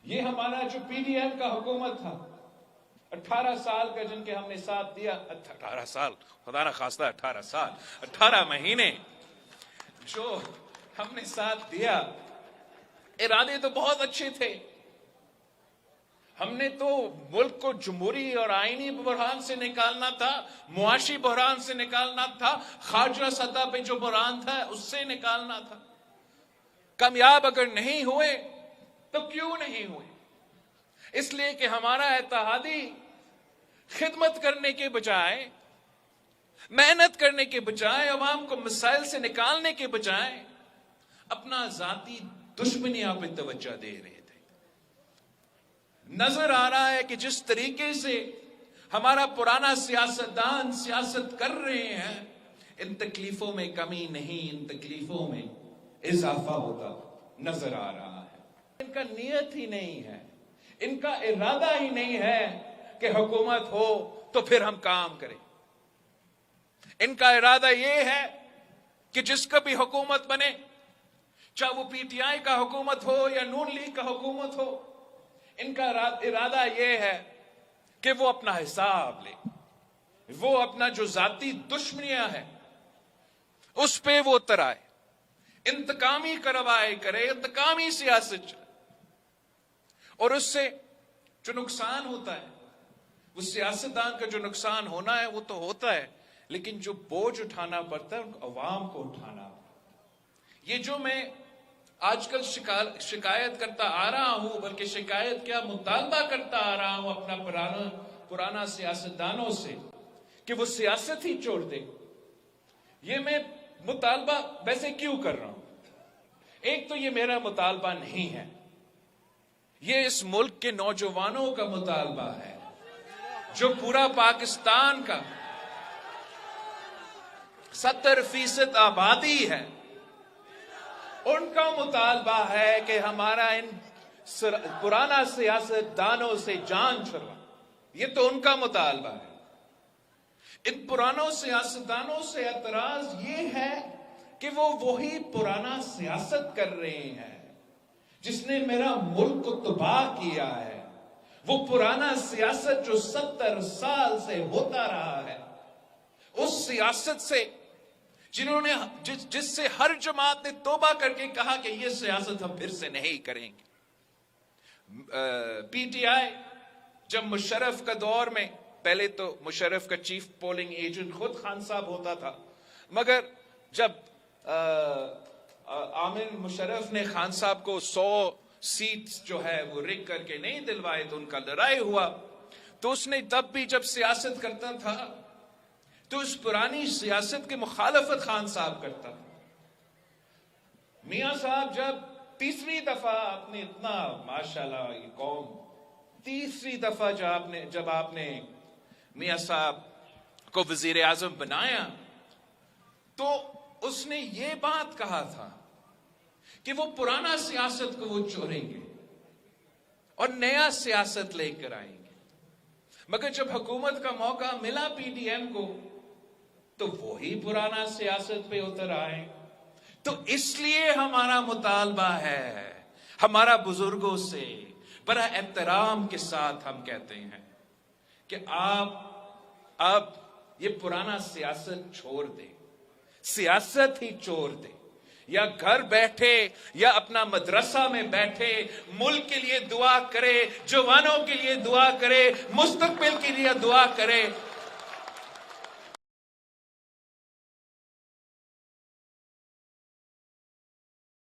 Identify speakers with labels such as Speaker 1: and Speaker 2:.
Speaker 1: یہ ہمارا جو پی ڈی ایم کا حکومت تھا 18 سال کا جن کے ہم نے ساتھ دیا، 18 سال خدا نہ خواستہ 18 سال 18 مہینے جو ہم نے ساتھ دیا، ارادے تو بہت اچھے تھے. ہم نے تو ملک کو جمہوری اور آئینی بحران سے نکالنا تھا، معاشی بحران سے نکالنا تھا، خارجہ سطح پہ جو بحران تھا اس سے نکالنا تھا. کامیاب اگر نہیں ہوئے تو کیوں نہیں ہوئے؟ اس لیے کہ ہمارا اتحادی خدمت کرنے کے بجائے، محنت کرنے کے بجائے، عوام کو مسائل سے نکالنے کے بجائے اپنا ذاتی دشمنیاں پہ توجہ دے رہے تھے. نظر آ رہا ہے کہ جس طریقے سے ہمارا پرانا سیاستدان سیاست کر رہے ہیں، ان تکلیفوں میں کمی نہیں، ان تکلیفوں میں اضافہ ہوتا نظر آ رہا ہے. ان کا نیت ہی نہیں ہے، ان کا ارادہ ہی نہیں ہے کہ حکومت ہو تو پھر ہم کام کریں. ان کا ارادہ یہ ہے کہ جس کا بھی حکومت بنے، چاہے وہ پی ٹی آئی کا حکومت ہو یا نون لیگ کا حکومت ہو، ان کا ارادہ یہ ہے کہ وہ اپنا حساب لے، وہ اپنا جو ذاتی دشمنیاں ہیں اس پہ وہ اترائے، انتقامی کارروائی کرے، انتقامی سیاست چلے. اور اس سے جو نقصان ہوتا ہے، وہ سیاستدان کا جو نقصان ہونا ہے وہ تو ہوتا ہے، لیکن جو بوجھ اٹھانا پڑتا ہے ان کو عوام کو اٹھانا پڑتا ہے. یہ جو میں آج کل شکایت کرتا آ رہا ہوں، بلکہ شکایت کیا مطالبہ کرتا آ رہا ہوں اپنا پرانا سیاستدانوں سے کہ وہ سیاست ہی چھوڑ دے. یہ میں مطالبہ ویسے کیوں کر رہا ہوں؟ ایک تو یہ میرا مطالبہ نہیں ہے، یہ اس ملک کے نوجوانوں کا مطالبہ ہے، جو پورا پاکستان کا 70% آبادی ہے. ان کا مطالبہ ہے کہ ہمارا ان پرانا سیاستدانوں سے جان چھڑوا. یہ تو ان کا مطالبہ ہے. ان پرانوں سیاستدانوں سے اعتراض یہ ہے کہ وہ وہی پرانا سیاست کر رہے ہیں جس نے میرا ملک کو تباہ کیا ہے. وہ پرانا سیاست جو 70 سال سے ہوتا رہا ہے، اس سیاست سے جس سے ہر جماعت نے توبہ کر کے کہا کہ یہ سیاست ہم پھر سے نہیں کریں گے. پی ٹی آئی جب مشرف کا دور میں، پہلے تو مشرف کا چیف پولنگ ایجنٹ خود خان صاحب ہوتا تھا، مگر جب عامر مشرف نے خان صاحب کو 100 سیٹ جو ہے وہ رگ کر کے نہیں دلوائے تو ان کا لڑائی ہوا. تو اس نے تب بھی جب سیاست کرتا تھا تو اس پرانی سیاست کی مخالفت خان صاحب کرتا تھا. میاں صاحب جب تیسری دفعہ آپ نے اتنا ماشاءاللہ یہ قوم تیسری دفعہ جب آپ نے میاں صاحب کو وزیر اعظم بنایا تو اس نے یہ بات کہا تھا کہ وہ پرانا سیاست کو وہ چھوڑیں گے اور نیا سیاست لے کر آئیں گے. مگر جب حکومت کا موقع ملا پی ڈی ایم کو تو وہی پرانا سیاست پہ اتر آئے. تو اس لیے ہمارا مطالبہ ہے، ہمارا بزرگوں سے بڑا احترام کے ساتھ ہم کہتے ہیں کہ آپ اب یہ پرانا سیاست چھوڑ دیں، سیاست ہی چھوڑ دیں. یا گھر بیٹھے یا اپنا مدرسہ میں بیٹھے ملک کے لیے دعا کرے، جوانوں کے لیے دعا کرے، مستقبل کے لیے دعا کرے